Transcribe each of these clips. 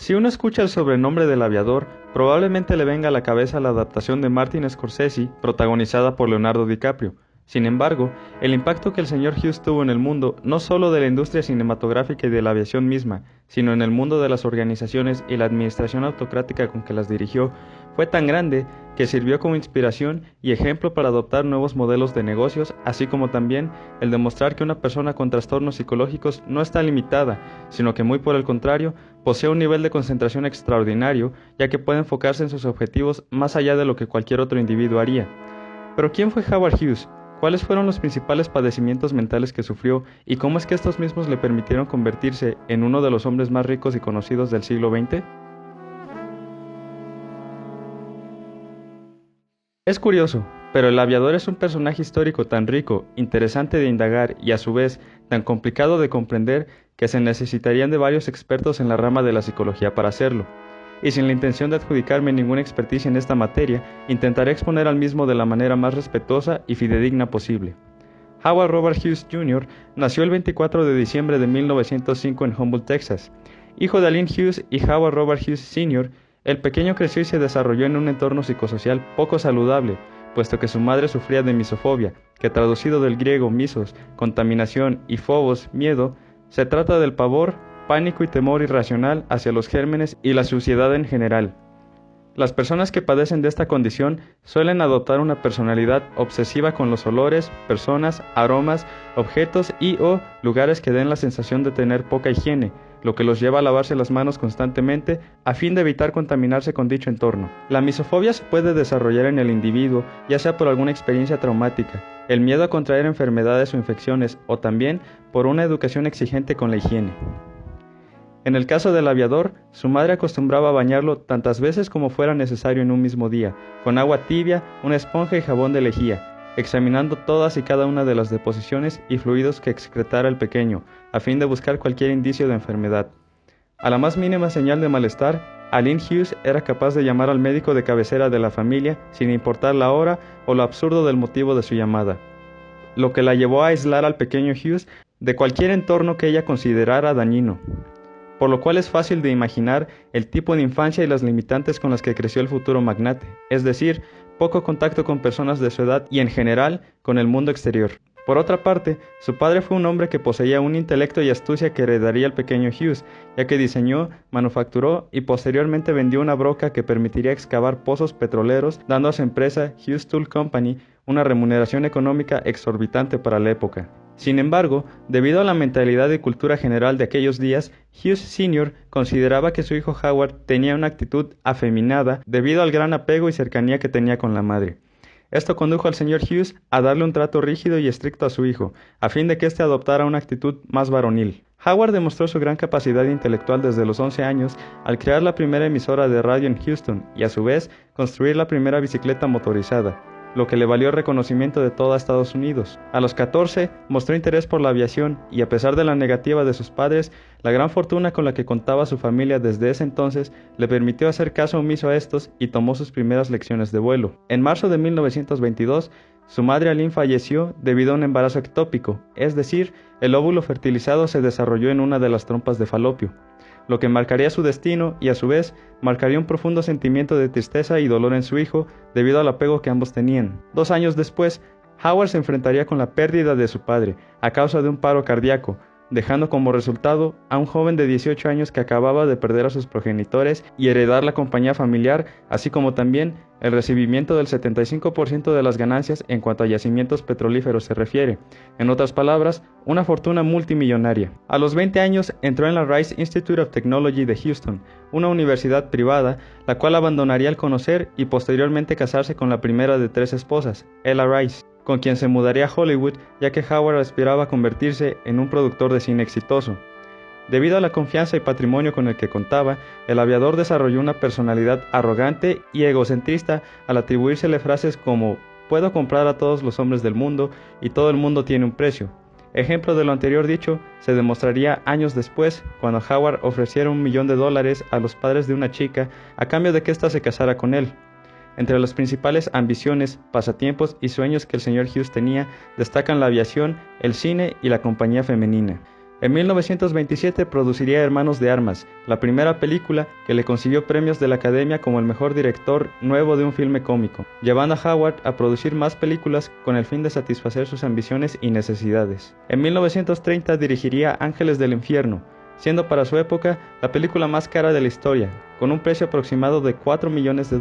Si uno escucha el sobrenombre del aviador, probablemente le venga a la cabeza la adaptación de Martin Scorsese, protagonizada por Leonardo DiCaprio. Sin embargo, el impacto que el señor Hughes tuvo en el mundo, no solo de la industria cinematográfica y de la aviación misma, sino en el mundo de las organizaciones y la administración autocrática con que las dirigió, fue tan grande que sirvió como inspiración y ejemplo para adoptar nuevos modelos de negocios, así como también el demostrar que una persona con trastornos psicológicos no está limitada, sino que muy por el contrario, posee un nivel de concentración extraordinario, ya que puede enfocarse en sus objetivos más allá de lo que cualquier otro individuo haría. Pero ¿quién fue Howard Hughes? ¿Cuáles fueron los principales padecimientos mentales que sufrió y cómo es que estos mismos le permitieron convertirse en uno de los hombres más ricos y conocidos del siglo XX? Es curioso, pero el aviador es un personaje histórico tan rico, interesante de indagar y a su vez tan complicado de comprender que se necesitarían de varios expertos en la rama de la psicología para hacerlo. Y sin la intención de adjudicarme ninguna experticia en esta materia, intentaré exponer al mismo de la manera más respetuosa y fidedigna posible. Howard Robert Hughes Jr. nació el 24 de diciembre de 1905 en Humboldt, Texas. Hijo de Aline Hughes y Howard Robert Hughes Sr., el pequeño creció y se desarrolló en un entorno psicosocial poco saludable, puesto que su madre sufría de misofobia, que traducido del griego misos, contaminación y phobos, miedo, se trata del pavor, pánico y temor irracional hacia los gérmenes y la suciedad en general. Las personas que padecen de esta condición suelen adoptar una personalidad obsesiva con los olores, personas, aromas, objetos y o lugares que den la sensación de tener poca higiene, lo que los lleva a lavarse las manos constantemente a fin de evitar contaminarse con dicho entorno. La misofobia se puede desarrollar en el individuo, ya sea por alguna experiencia traumática, el miedo a contraer enfermedades o infecciones, o también por una educación exigente con la higiene. En el caso del aviador, su madre acostumbraba a bañarlo tantas veces como fuera necesario en un mismo día, con agua tibia, una esponja y jabón de lejía, examinando todas y cada una de las deposiciones y fluidos que excretara el pequeño, a fin de buscar cualquier indicio de enfermedad. A la más mínima señal de malestar, Aline Hughes era capaz de llamar al médico de cabecera de la familia sin importar la hora o lo absurdo del motivo de su llamada, lo que la llevó a aislar al pequeño Hughes de cualquier entorno que ella considerara dañino. Por lo cual es fácil de imaginar el tipo de infancia y las limitantes con las que creció el futuro magnate, es decir, poco contacto con personas de su edad y en general con el mundo exterior. Por otra parte, su padre fue un hombre que poseía un intelecto y astucia que heredaría el pequeño Hughes, ya que diseñó, manufacturó y posteriormente vendió una broca que permitiría excavar pozos petroleros, dando a su empresa Hughes Tool Company una remuneración económica exorbitante para la época. Sin embargo, debido a la mentalidad y cultura general de aquellos días, Hughes Sr. consideraba que su hijo Howard tenía una actitud afeminada debido al gran apego y cercanía que tenía con la madre. Esto condujo al señor Hughes a darle un trato rígido y estricto a su hijo, a fin de que éste adoptara una actitud más varonil. Howard demostró su gran capacidad intelectual desde los 11 años al crear la primera emisora de radio en Houston y a su vez construir la primera bicicleta motorizada, lo que le valió reconocimiento de todo Estados Unidos. A los 14 mostró interés por la aviación y a pesar de la negativa de sus padres, la gran fortuna con la que contaba su familia desde ese entonces le permitió hacer caso omiso a estos y tomó sus primeras lecciones de vuelo. En marzo de 1922, su madre Aline falleció debido a un embarazo ectópico, es decir, el óvulo fertilizado se desarrolló en una de las trompas de falopio, lo que marcaría su destino y a su vez marcaría un profundo sentimiento de tristeza y dolor en su hijo debido al apego que ambos tenían. 2 años después, Howard se enfrentaría con la pérdida de su padre a causa de un paro cardíaco, dejando como resultado a un joven de 18 años que acababa de perder a sus progenitores y heredar la compañía familiar, así como también el recibimiento del 75% de las ganancias en cuanto a yacimientos petrolíferos se refiere, en otras palabras, una fortuna multimillonaria. A los 20 años entró en la Rice Institute of Technology de Houston, una universidad privada, la cual abandonaría al conocer y posteriormente casarse con la primera de 3 esposas, Ella Rice, con quien se mudaría a Hollywood, ya que Howard aspiraba a convertirse en un productor de cine exitoso. Debido a la confianza y patrimonio con el que contaba, el aviador desarrolló una personalidad arrogante y egocentrista al atribuírsele frases como «puedo comprar a todos los hombres del mundo y todo el mundo tiene un precio». Ejemplo de lo anterior dicho se demostraría años después, cuando Howard ofreciera $1 millón a los padres de una chica a cambio de que ésta se casara con él. Entre las principales ambiciones, pasatiempos y sueños que el señor Hughes tenía, destacan la aviación, el cine y la compañía femenina. En 1927 produciría Hermanos de Armas, la primera película que le consiguió premios de la Academia como el mejor director nuevo de un filme cómico, llevando a Howard a producir más películas con el fin de satisfacer sus ambiciones y necesidades. En 1930 dirigiría Ángeles del Infierno, siendo para su época la película más cara de la historia, con un precio aproximado de $4 millones,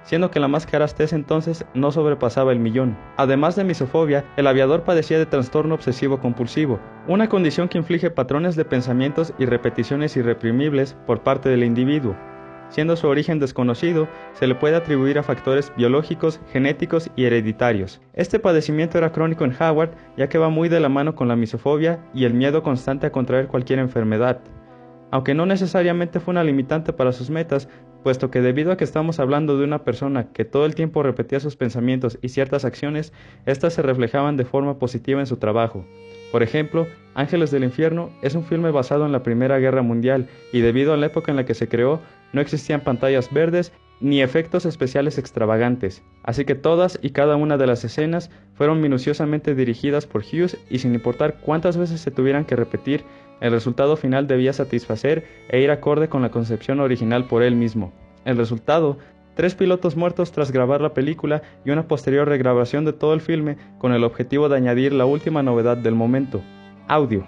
siendo que la más cara hasta ese entonces no sobrepasaba el millón. Además de misofobia, el aviador padecía de trastorno obsesivo compulsivo, una condición que inflige patrones de pensamientos y repeticiones irreprimibles por parte del individuo. Siendo su origen desconocido, se le puede atribuir a factores biológicos, genéticos y hereditarios. Este padecimiento era crónico en Howard, ya que va muy de la mano con la misofobia y el miedo constante a contraer cualquier enfermedad. Aunque no necesariamente fue una limitante para sus metas, puesto que debido a que estamos hablando de una persona que todo el tiempo repetía sus pensamientos y ciertas acciones, éstas se reflejaban de forma positiva en su trabajo. Por ejemplo, Ángeles del Infierno es un filme basado en la Primera Guerra Mundial y debido a la época en la que se creó, no existían pantallas verdes ni efectos especiales extravagantes, así que todas y cada una de las escenas fueron minuciosamente dirigidas por Hughes y sin importar cuántas veces se tuvieran que repetir, el resultado final debía satisfacer e ir acorde con la concepción original por él mismo. El resultado: 3 pilotos muertos tras grabar la película y una posterior regrabación de todo el filme con el objetivo de añadir la última novedad del momento: audio.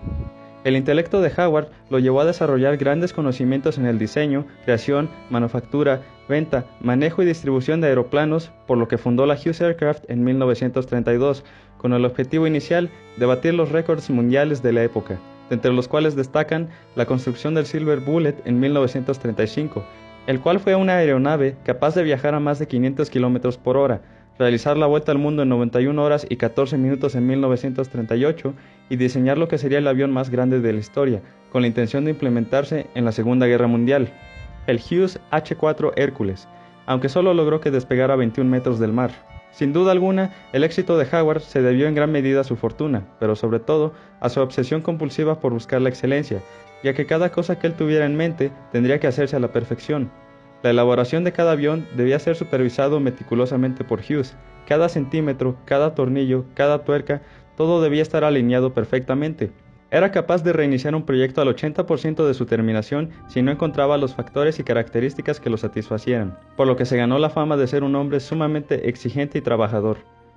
El intelecto de Howard lo llevó a desarrollar grandes conocimientos en el diseño, creación, manufactura, venta, manejo y distribución de aeroplanos, por lo que fundó la Hughes Aircraft en 1932, con el objetivo inicial de batir los récords mundiales de la época, entre los cuales destacan la construcción del Silver Bullet en 1935, el cual fue una aeronave capaz de viajar a más de 500 km por hora, realizar la vuelta al mundo en 91 horas y 14 minutos en 1938 y diseñar lo que sería el avión más grande de la historia, con la intención de implementarse en la Segunda Guerra Mundial, el Hughes H-4 Hércules, aunque solo logró que despegara a 21 metros del mar. Sin duda alguna, el éxito de Howard se debió en gran medida a su fortuna, pero sobre todo a su obsesión compulsiva por buscar la excelencia, ya que cada cosa que él tuviera en mente tendría que hacerse a la perfección. La elaboración de cada avión debía ser supervisado meticulosamente por Hughes. Cada centímetro, cada tornillo, cada tuerca, todo debía estar alineado perfectamente. Era capaz de reiniciar un proyecto al 80% de su terminación si no encontraba los factores y características que lo satisfacieran, por lo que se ganó la fama de ser un hombre sumamente exigente y trabajador.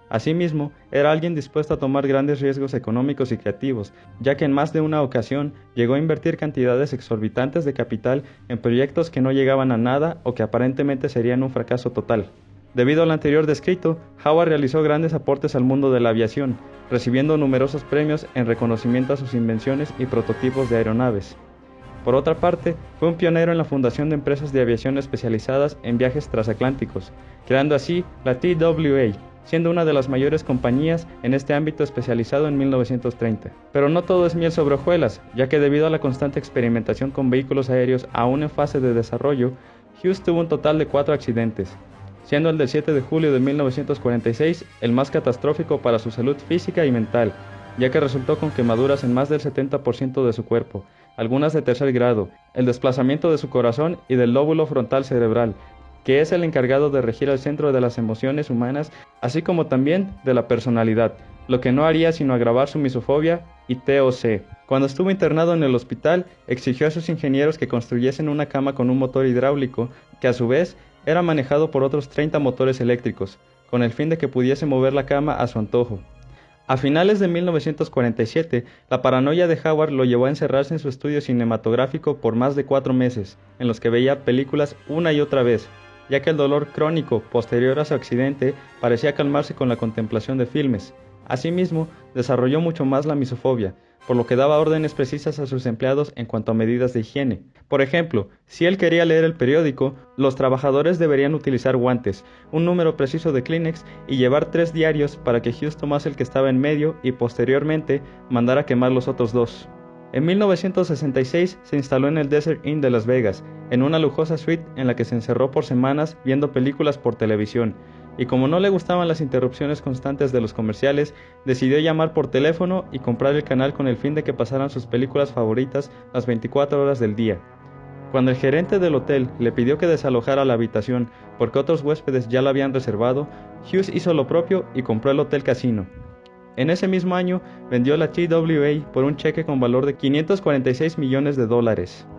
Asimismo, era alguien dispuesto a tomar grandes riesgos económicos y creativos, ya que en más de una ocasión llegó a invertir cantidades exorbitantes de capital en proyectos que no llegaban a nada o que aparentemente serían un fracaso total. Debido al anterior descrito, Howard realizó grandes aportes al mundo de la aviación, recibiendo numerosos premios en reconocimiento a sus invenciones y prototipos de aeronaves. Por otra parte, fue un pionero en la fundación de empresas de aviación especializadas en viajes transatlánticos, creando así la TWA, siendo una de las mayores compañías en este ámbito especializado en 1930. Pero no todo es miel sobre hojuelas, ya que debido a la constante experimentación con vehículos aéreos aún en fase de desarrollo, Hughes tuvo un total de 4 accidentes, siendo el del 7 de julio de 1946 el más catastrófico para su salud física y mental, ya que resultó con quemaduras en más del 70% de su cuerpo, algunas de tercer grado, el desplazamiento de su corazón y del lóbulo frontal cerebral, que es el encargado de regir el centro de las emociones humanas, así como también de la personalidad, lo que no haría sino agravar su misofobia y TOC. Cuando estuvo internado en el hospital, exigió a sus ingenieros que construyesen una cama con un motor hidráulico, que a su vez era manejado por otros 30 motores eléctricos, con el fin de que pudiese mover la cama a su antojo. A finales de 1947, la paranoia de Howard lo llevó a encerrarse en su estudio cinematográfico por más de 4 meses, en los que veía películas una y otra vez, ya que el dolor crónico posterior a su accidente parecía calmarse con la contemplación de filmes. Asimismo, desarrolló mucho más la misofobia, por lo que daba órdenes precisas a sus empleados en cuanto a medidas de higiene. Por ejemplo, si él quería leer el periódico, los trabajadores deberían utilizar guantes, un número preciso de Kleenex y llevar 3 diarios para que Hughes tomase el que estaba en medio y posteriormente mandara quemar los otros 2. En 1966 se instaló en el Desert Inn de Las Vegas, en una lujosa suite en la que se encerró por semanas viendo películas por televisión, y como no le gustaban las interrupciones constantes de los comerciales, decidió llamar por teléfono y comprar el canal con el fin de que pasaran sus películas favoritas las 24 horas del día. Cuando el gerente del hotel le pidió que desalojara la habitación porque otros huéspedes ya la habían reservado, Hughes hizo lo propio y compró el Hotel Casino. En ese mismo año vendió la TWA por un cheque con valor de $546 millones.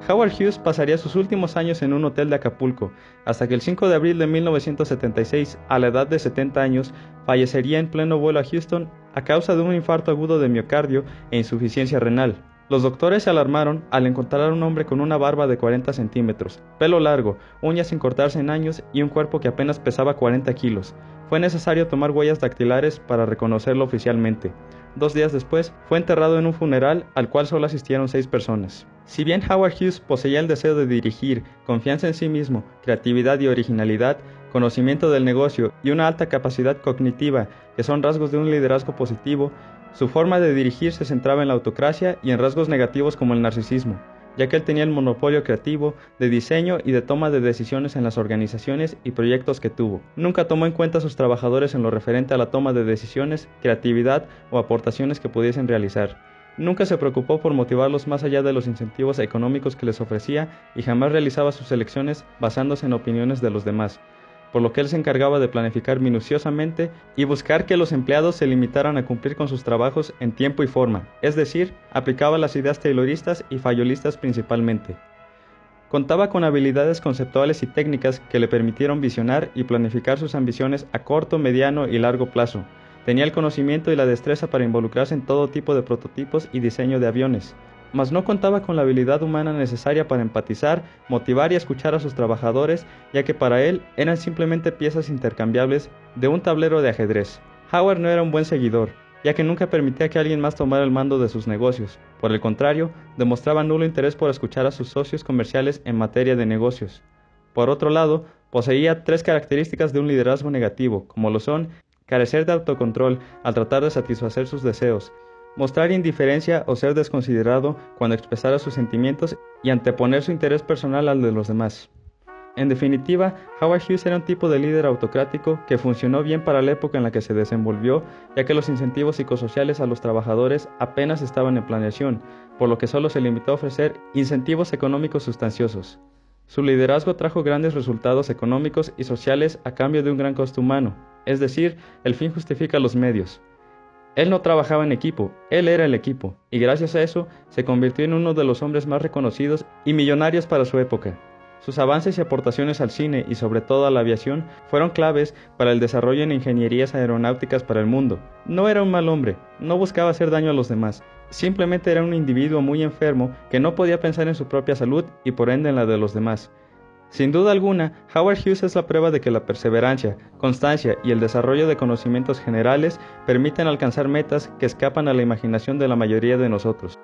Howard Hughes pasaría sus últimos años en un hotel de Acapulco, hasta que el 5 de abril de 1976, a la edad de 70 años, fallecería en pleno vuelo a Houston a causa de un infarto agudo de miocardio e insuficiencia renal. Los doctores se alarmaron al encontrar a un hombre con una barba de 40 centímetros, pelo largo, uñas sin cortarse en años y un cuerpo que apenas pesaba 40 kilos. Fue necesario tomar huellas dactilares para reconocerlo oficialmente. 2 días después, fue enterrado en un funeral al cual solo asistieron 6 personas. Si bien Howard Hughes poseía el deseo de dirigir, confianza en sí mismo, creatividad y originalidad, conocimiento del negocio y una alta capacidad cognitiva, que son rasgos de un liderazgo positivo, su forma de dirigir se centraba en la autocracia y en rasgos negativos como el narcisismo, ya que él tenía el monopolio creativo, de diseño y de toma de decisiones en las organizaciones y proyectos que tuvo. Nunca tomó en cuenta a sus trabajadores en lo referente a la toma de decisiones, creatividad o aportaciones que pudiesen realizar. Nunca se preocupó por motivarlos más allá de los incentivos económicos que les ofrecía y jamás realizaba sus elecciones basándose en opiniones de los demás, por lo que él se encargaba de planificar minuciosamente y buscar que los empleados se limitaran a cumplir con sus trabajos en tiempo y forma, es decir, aplicaba las ideas tayloristas y fayolistas principalmente. Contaba con habilidades conceptuales y técnicas que le permitieron visionar y planificar sus ambiciones a corto, mediano y largo plazo. Tenía el conocimiento y la destreza para involucrarse en todo tipo de prototipos y diseño de aviones, mas no contaba con la habilidad humana necesaria para empatizar, motivar y escuchar a sus trabajadores, ya que para él eran simplemente piezas intercambiables de un tablero de ajedrez. Howard no era un buen seguidor, ya que nunca permitía que alguien más tomara el mando de sus negocios. Por el contrario, demostraba nulo interés por escuchar a sus socios comerciales en materia de negocios. Por otro lado, poseía 3 características de un liderazgo negativo, como lo son: carecer de autocontrol al tratar de satisfacer sus deseos, mostrar indiferencia o ser desconsiderado cuando expresara sus sentimientos y anteponer su interés personal al de los demás. En definitiva, Howard Hughes era un tipo de líder autocrático que funcionó bien para la época en la que se desenvolvió, ya que los incentivos psicosociales a los trabajadores apenas estaban en planeación, por lo que solo se limitó a ofrecer incentivos económicos sustanciosos. Su liderazgo trajo grandes resultados económicos y sociales a cambio de un gran costo humano, es decir, el fin justifica los medios. Él no trabajaba en equipo, él era el equipo, y gracias a eso se convirtió en uno de los hombres más reconocidos y millonarios para su época. Sus avances y aportaciones al cine y sobre todo a la aviación fueron claves para el desarrollo en ingenierías aeronáuticas para el mundo. No era un mal hombre, no buscaba hacer daño a los demás, simplemente era un individuo muy enfermo que no podía pensar en su propia salud y por ende en la de los demás. Sin duda alguna, Howard Hughes es la prueba de que la perseverancia, constancia y el desarrollo de conocimientos generales permiten alcanzar metas que escapan a la imaginación de la mayoría de nosotros.